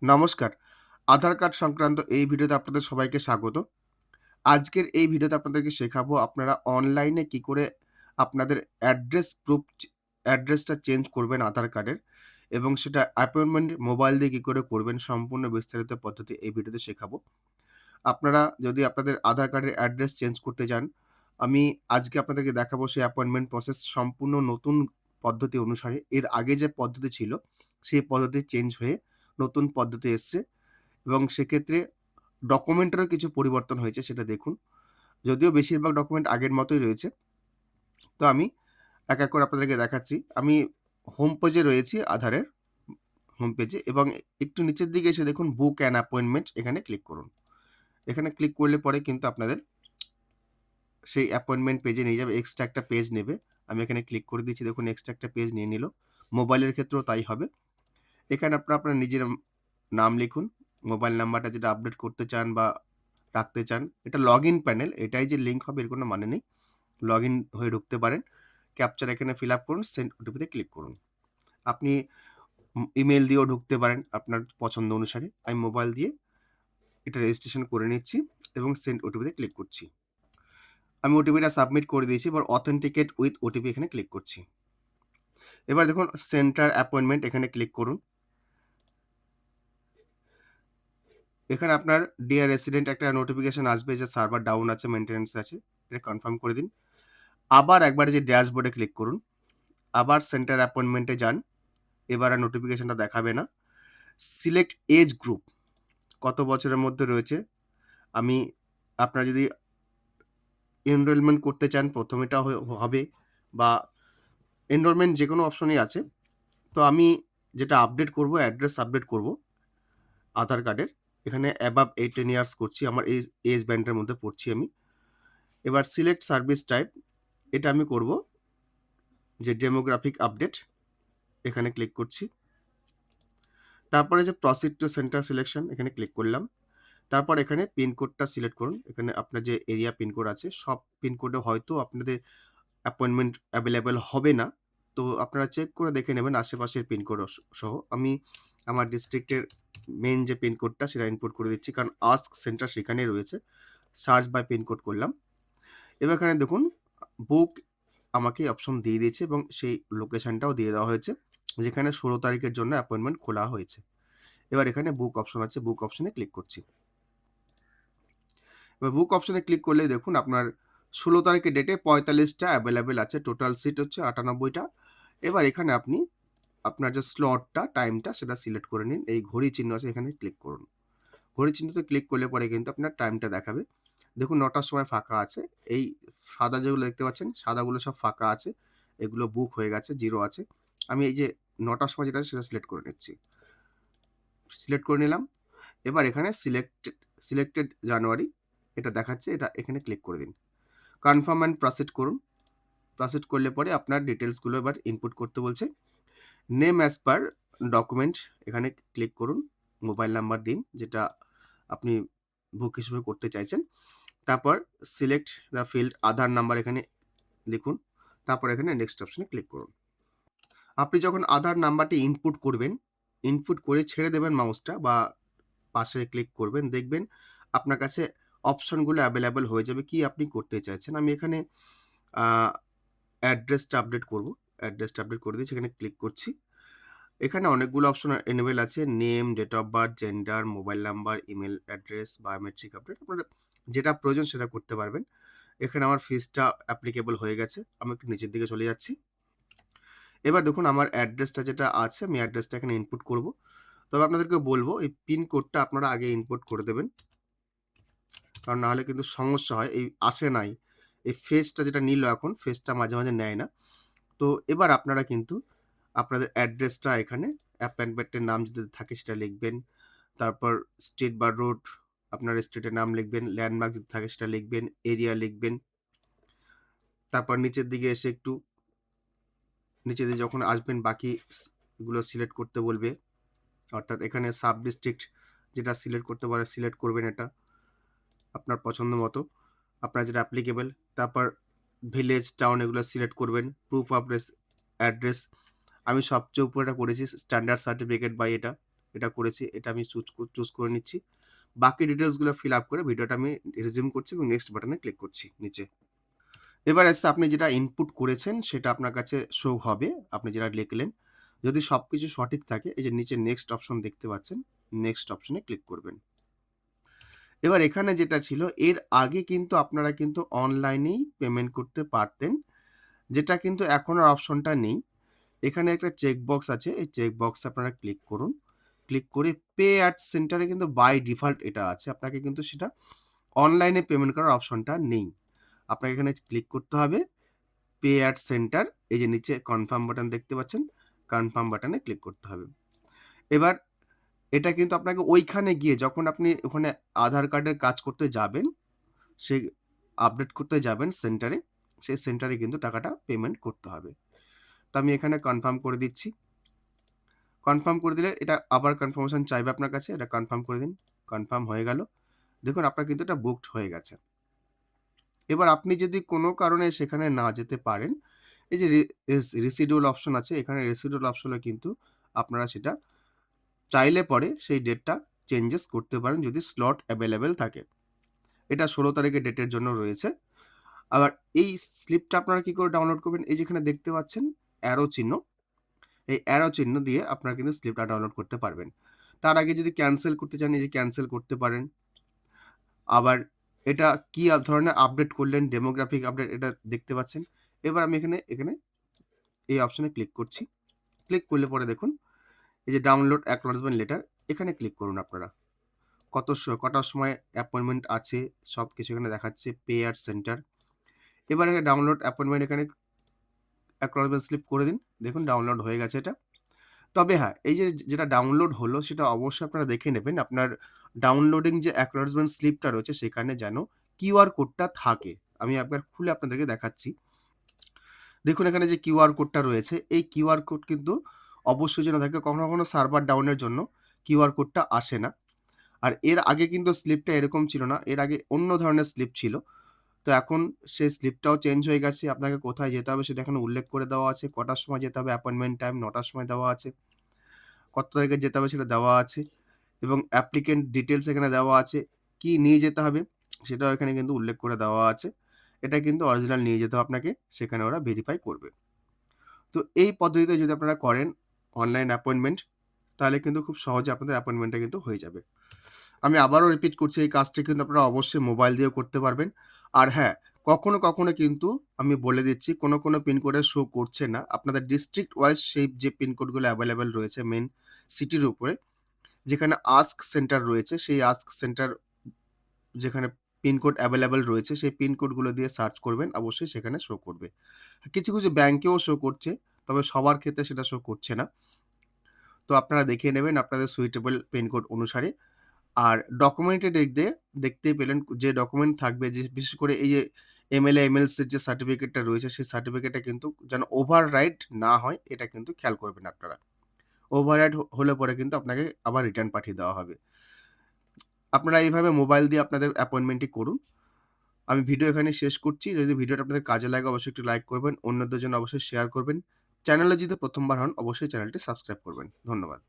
নমস্কার। আধার কার্ড সংক্রান্ত এই ভিডিওতে আপনাদের সবাইকে স্বাগত। আজকের এই ভিডিওতে আপনাদেরকে শেখাবো আপনারা অনলাইনে কি করে আপনাদের অ্যাড্রেসটা চেঞ্জ করবেন আধার কার্ডের এবং সেটা অ্যাপয়েন্টমেন্ট মোবাইল দিয়ে কি করে করবেন সম্পূর্ণ বিস্তারিত পদ্ধতি এই ভিডিওতে শেখাবো। আপনারা যদি আপনাদের আধার কার্ডের অ্যাড্রেস চেঞ্জ করতে যান, আমি আজকে আপনাদেরকে দেখাবো সেই অ্যাপয়েন্টমেন্ট প্রসেস সম্পূর্ণ নতুন পদ্ধতি অনুসারে। এর আগে যে পদ্ধতি ছিল, সেই পদ্ধতি চেঞ্জ হয়ে নতুন পদ্ধতি এসছে এবং সেক্ষেত্রে ডকুমেন্টেরও কিছু পরিবর্তন হয়েছে সেটা দেখুন। যদিও বেশিরভাগ ডকুমেন্ট আগের মতোই রয়েছে। তো আমি এক, এক করে আপনাদেরকে দেখাচ্ছি। আমি হোম পেজে রয়েছি আধারের হোম পেজে এবং একটু নিচের দিকে এসে দেখুন বুক অ্যান অ্যাপয়েন্টমেন্ট এখানে ক্লিক করুন। এখানে ক্লিক করলে পরে কিন্তু আপনাদের সেই অ্যাপয়েন্টমেন্ট পেজে নিয়ে যাবে। এক্সট্রা একটা পেজ নেবে। আমি এখানে ক্লিক করে দিচ্ছি। দেখুন এক্সট্রা একটা পেজ নিয়ে নিল। মোবাইলের ক্ষেত্রেও তাই হবে। এখানে আপনারা আপনার নিজের নাম লিখুন। মোবাইল নাম্বারটা যেটা আপডেট করতে চান বা রাখতে চান। এটা লগইন প্যানেল। এটাই যে লিঙ্ক হবে এর কোনো মানে নেই। লগইন হয়ে ঢুকতে পারেন। ক্যাপচার এখানে ফিল আপ করুন। সেন্ড ওটিপিতে ক্লিক করুন। আপনি ইমেইল দিয়েও ঢুকতে পারেন আপনার পছন্দ অনুসারে। আমি মোবাইল দিয়ে এটা রেজিস্ট্রেশন করে নিচ্ছি এবং সেন্ড ওটিপিতে ক্লিক করছি। আমি ওটিপিটা সাবমিট করে দিয়েছি। এবার অথেন্টিকেট উইথ ওটিপি এখানে ক্লিক করছি। এবার দেখুন সেন্টার অ্যাপয়েন্টমেন্ট এখানে ক্লিক করুন। এখানে আপনার ডিয়ার রেসিডেন্ট একটা নোটিফিকেশন আসবে যে সার্ভার ডাউন আছে, মেইনটেন্যান্স আছে। এটা কনফার্ম করে দিন। আবার একবার যে ড্যাশবোর্ডে ক্লিক করুন। আবার সেন্টার অ্যাপয়েন্টমেন্টে যান। এবার আর নোটিফিকেশনটা দেখাবে না। সিলেক্ট এজ গ্রুপ কত বছরের মধ্যে রয়েছে। আমি আপনারা যদি এনরোলমেন্ট করতে চান প্রথম এটা হবে বা এনরোলমেন্ট যেকোনো অপশনই আছে। তো আমি যেটা আপডেট করব অ্যাড্রেস আপডেট করব আধার কার্ডের। এখানে অ্যাবাভ 18 ইয়ার্স করছি। আমার এজ ব্যান্ডের মধ্যে পড়ছি আমি। এবার সিলেক্ট সার্ভিস টাইপ এটা আমি করব যে ডেমোগ্রাফিক আপডেট এখানে ক্লিক করছি। তারপরে যে প্রসিড টু সেন্টার সিলেকশন এখানে ক্লিক করলাম। তারপর এখানে পিনকোডটা সিলেক্ট করুন। এখানে আপনার যে এরিয়া পিনকোড আছে সব পিনকোডে হয়তো আপনাদের অ্যাপয়েন্টমেন্ট অ্যাভেলেবল হবে না। তো আপনারা চেক করে দেখে নেবেন আশেপাশের পিনকোড সহ। আমি আমার ডিস্ট্রিক্টের মেইন যে পিনকোডটা সেটা ইনপুট করে দিচ্ছি কারণ আস্ক সেন্টার সেখানেই রয়েছে। সার্চ বাই পিনকোড করলাম। এবার এখানে দেখুন বুক আমাকে অপশন দিয়ে দিয়েছে এবং সেই লোকেশনটাও দিয়ে দেওয়া হয়েছে যেখানে 16 তারিখের জন্য অ্যাপয়েন্টমেন্ট খোলা হয়েছে। এবার এখানে বুক অপশন আছে, বুক অপশনে ক্লিক করছি। এবার বুক অপশনে ক্লিক করলেই দেখুন আপনার 16 তারিখের ডেটে 45টা অ্যাভেলেবেল আছে। টোটাল সিট হচ্ছে 98টা। এবার এখানে আপনি আপনার যে স্লটটা, টাইমটা সেটা সিলেক্ট করে নিন। এই ঘড়ি চিহ্ন আছে এখানে ক্লিক করুন। ঘড়ি চিহ্নতে ক্লিক করলে পরে কিন্তু আপনার টাইমটা দেখাবে। দেখুন ৯টার সময় ফাঁকা আছে। এই সাদা যেগুলো দেখতে পাচ্ছেন, সাদাগুলো সব ফাঁকা আছে। এগুলো বুক হয়ে গেছে, 0 আছে। আমি এই যে ৯টার সময় যেটা আছে সেটা সিলেক্ট করে নিচ্ছি। সিলেক্ট করে নিলাম। এবার এখানে সিলেক্টেড জানুয়ারি এটা দেখাচ্ছে, এটা এখানে ক্লিক করে দিন। কনফার্ম অ্যান্ড প্রসিড করুন। প্রসিড করলে পরে আপনার ডিটেইলসগুলো এবার ইনপুট করতে বলছে। নেম অ্যাজ পার ডকুমেন্ট এখানে ক্লিক করুন। মোবাইল নাম্বার দিন যেটা আপনি বুক হিসেবে করতে চাইছেন। তারপর select the field Aadhaar number এখানে লিখুন। তারপর এখানে নেক্সট অপশনে ক্লিক করুন। আপনি যখন আধার নাম্বারটি ইনপুট করবেন, ইনপুট করে ছেড়ে দেবেন মাউসটা বা পাশে ক্লিক করবেন, দেখবেন আপনার কাছে অপশনগুলো অ্যাভেলেবল হয়ে যাবে কি আপনি করতে চাইছেন। আমি এখানে আ অ্যাড্রেসটা আপডেট করব। অ্যাড্রেসটা আপডেট করে দিয়েছি, এখানে ক্লিক করছি। এখানে অনেকগুলো অপশন এনেবল আছে। Name, date of birth, gender, mobile number, email address, biometric update. আপনার যেটা প্রয়োজন সেটা করতে পারবেন। এখানে আমার ফিজটা অ্যাপ্লিকেবল হয়ে গেছে। আমি একটু নিচের দিকে চলে যাচ্ছি। এবার দেখুন আমার অ্যাড্রেসটা যেটা আছে আমি অ্যাড্রেসটা এখানে ইনপুট করব। তবে আপনাদেরকে বলব এই পিন কোডটা আপনারা আগে ইনপুট করে দেবেন। কারণ নাহলে কিন্তু সমস্যা হয়। এই আসে নাই। এই ফেজটা যেটা নিল এখন ফেজটা মাঝে, মাঝে নেয় না। তো এবার আপনারা কিন্তু আপনাদের অ্যাড্রেসটা এখানে অ্যাপয়েন্টমেন্টের নাম যদি থাকে সেটা লিখবেন। তারপর স্ট্রিট বা রোড আপনার স্ট্রিটের নাম লিখবেন। ল্যান্ডমার্ক যদি থাকে সেটা লিখবেন। এরিয়া লিখবেন। তারপর নিচের দিকে এসে একটু নিচে দিয়ে যখন আসবেন বাকি এগুলো সিলেক্ট করতে বলবে। অর্থাৎ এখানে সাব ডিস্ট্রিক্ট যেটা সিলেক্ট করতে পারে সিলেক্ট করবেন এটা আপনার পছন্দ মতো। আপনার যেটা অ্যাপ্লিকেবল। তারপর ভিলেজ, টাউন এগুলো সিলেক্ট করবেন। প্রুফ অফ অ্যাড্রেস আমি সবচেয়ে উপরেটা করেছি স্ট্যান্ডার্ড সার্টিফিকেট বাই এটা। এটা করেছি, এটা আমি চুজ করে নিচ্ছি। বাকি ডিটেইলসগুলো ফিল আপ করে ভিডিওটা আমি রিজিউম করছি এবং নেক্সট বাটনে ক্লিক করছি নিচে। এবার এসে আপনি যেটা ইনপুট করেছেন সেটা আপনার কাছে শো হবে, আপনি যেটা লিখলেন। যদি সবকিছু সঠিক থাকে এই যে নিচে নেক্সট অপশন দেখতে পাচ্ছেন, নেক্সট অপশনে ক্লিক করবেন। এবার এখানে যেটা ছিল এর আগে কিন্তু আপনারা কিন্তু অনলাইনেই পেমেন্ট করতে পারতেন, যেটা কিন্তু এখন আর অপশনটা নেই। এখানে একটা চেকবক্স আছে, এই চেকবক্সে আপনারা ক্লিক করুন। ক্লিক করে পে অ্যাট সেন্টারে কিন্তু বাই ডিফল্ট এটা আছে। আপনাকে কিন্তু সেটা অনলাইনে পেমেন্ট করার অপশনটা নেই। আপনাকে এখানে ক্লিক করতে হবে পে অ্যাট সেন্টার, এই যে নিচে কনফার্ম বাটন দেখতে পাচ্ছেন, কনফার্ম বাটনে ক্লিক করতে হবে। এবার এটা কিন্তু আপনাকে ওইখানে গিয়ে যখন আপনি ওখানে আধার কার্ডের কাজ করতে যাবেন, সেই আপডেট করতে যাবেন সেন্টারে, সেই সেন্টারে কিন্তু টাকাটা পেমেন্ট করতে হবে। তো আমি এখানে কনফার্ম করে দিচ্ছি। কনফার্ম করে দিলে এটা আবার কনফার্মেশন চাইবে আপনার কাছে, এটা কনফার্ম করে দিন। কনফার্ম হয়ে গেল। দেখুন আপনার কিন্তু এটা বুকড হয়ে গেছে। এবার আপনি যদি কোনো কারণে সেখানে না যেতে পারেন, এই যে রিসিডিউল অপশন আছে, এখানে রিসিডিউল অপশনে কিন্তু আপনারা সেটা চাইলে পরে সেই ডেটটা চেঞ্জেস করতে পারেন যদি স্লট অ্যাভেলেবেল থাকে। এটা ১৬ তারিখের ডেটের জন্য রয়েছে। আবার এই স্লিপটা আপনারা কি করে ডাউনলোড করবেন? এই যেখানে দেখতে পাচ্ছেন অ্যারো চিহ্ন, এই অ্যারো চিহ্ন দিয়ে আপনারা কিন্তু স্লিপটা ডাউনলোড করতে পারবেন। তার আগে যদি ক্যানসেল করতে চান, এই যে ক্যানসেল করতে পারেন। আবার এটা কি ধরনের আপডেট করলেন, ডেমোগ্রাফিক আপডেট এটা দেখতে পাচ্ছেন। এবার আমি এখানে এই অপশনে ক্লিক করছি। ক্লিক করলে পরে দেখুন এই যে ডাউনলোড অ্যাকনলেজমেন্ট লেটার, এখানে ক্লিক করুন আপনারা। কটার সময় অ্যাপয়েন্টমেন্ট আছে সবকিছু এখানে দেখাচ্ছে, পে অ্যাট সেন্টার। এবার এখানে ডাউনলোড অ্যাপয়েন্টমেন্ট এখানে অ্যাকনলেজমেন্ট স্লিপ করে দিন। দেখুন ডাউনলোড হয়ে গেছে এটা। তবে হ্যাঁ, এই যে যেটা ডাউনলোড হলো সেটা অবশ্যই আপনারা দেখে নেবেন। আপনার ডাউনলোডিং যে অ্যাকনলেজমেন্ট স্লিপটা রয়েছে সেখানে যেন কিউআর কোডটা থাকে। আমি একবার খুলে আপনাদেরকে দেখাচ্ছি। দেখুন এখানে যে কিউআর কোডটা রয়েছে, এই কিউআর কোড কিন্তু অবশ্যই যেন থাকে। কখনো, কখনো সার্ভার ডাউনের জন্য কিউআর কোডটা আসে না। আর এর আগে কিন্তু স্লিপটা এরকম ছিল না। এর আগে অন্য ধরনের স্লিপ ছিল। তো এখন সেই স্লিপটাও চেঞ্জ হয়ে গেছে। আপনাকে কোথায় যেতে হবে সেটা এখানে উল্লেখ করে দেওয়া আছে। কটার সময় যেতে হবে, অ্যাপয়েন্টমেন্ট টাইম ৯ টার সময় দেওয়া আছে। কত তারিখে যেতে হবে সেটা দেওয়া আছে এবং অ্যাপ্লিকেন্ট ডিটেইলস এখানে দেওয়া আছে। কি নিয়ে যেতে হবে সেটাও এখানে কিন্তু উল্লেখ করে দেওয়া আছে। এটা কিন্তু অরিজিনাল নিয়ে যেতে হবে আপনাকে, সেখানে ওরা ভেরিফাই করবে। তো এই পদ্ধতিতে যদি আপনারা করেন অনলাইন অ্যাপয়েন্টমেন্ট, তাহলে কিন্তু খুব সহজে আপনাদের অ্যাপয়েন্টমেন্টটা কিন্তু হয়ে যাবে। আমি আবারও রিপিট করছি, এই কাজটি কিন্তু আপনারা অবশ্যই মোবাইল দিয়েও করতে পারবেন। আর হ্যাঁ, কখনো, কখনো কিন্তু আমি বলে দিচ্ছি কোনো পিনকোডে শো করছে না। আপনাদের ডিস্ট্রিক্ট ওয়াইজ সেই যে পিনকোডগুলো অ্যাভেলেবল রয়েছে মেইন সিটির উপরে, যেখানে আস্ক সেন্টার রয়েছে, সেই আস্ক সেন্টার যেখানে পিনকোড অ্যাভেলেবল রয়েছে, সেই পিনকোডগুলো দিয়ে সার্চ করবেন, অবশ্যই সেখানে শো করবে। কিছু, কিছু ব্যাংকেও শো করছে, তবে সবার ক্ষেত্রে সেটা শো করছে না। তো আপনারা দেখে নেবেন আপনাদের সুইটেবল পিনকোড অনুসারে। আর ডকুমেন্টের দিক দিয়ে দেখতেই পেলেন যে ডকুমেন্ট থাকবে, যে বিশেষ করে এই যে এমএলএ, এমএলসির যে সার্টিফিকেটটা রয়েছে সেই সার্টিফিকেটটা কিন্তু যেন ওভাররাইট না হয় এটা কিন্তু খেয়াল করবেন আপনারা। ওভাররাইট হলে পরে কিন্তু আপনাকে আবার রিটার্ন পাঠিয়ে দেওয়া হবে। আপনারা এইভাবে মোবাইল দিয়ে আপনাদের অ্যাপয়েন্টমেন্টটি করুন। আমি ভিডিও এখানে শেষ করছি। যদি ভিডিওটা আপনাদের কাজে লাগে অবশ্যই একটু লাইক করবেন। অন্যদের জন্য অবশ্যই শেয়ার করবেন। চ্যানেলে যদি ১ম বার হন অবশ্যই চ্যানেলটি সাবস্ক্রাইব করবেন। ধন্যবাদ।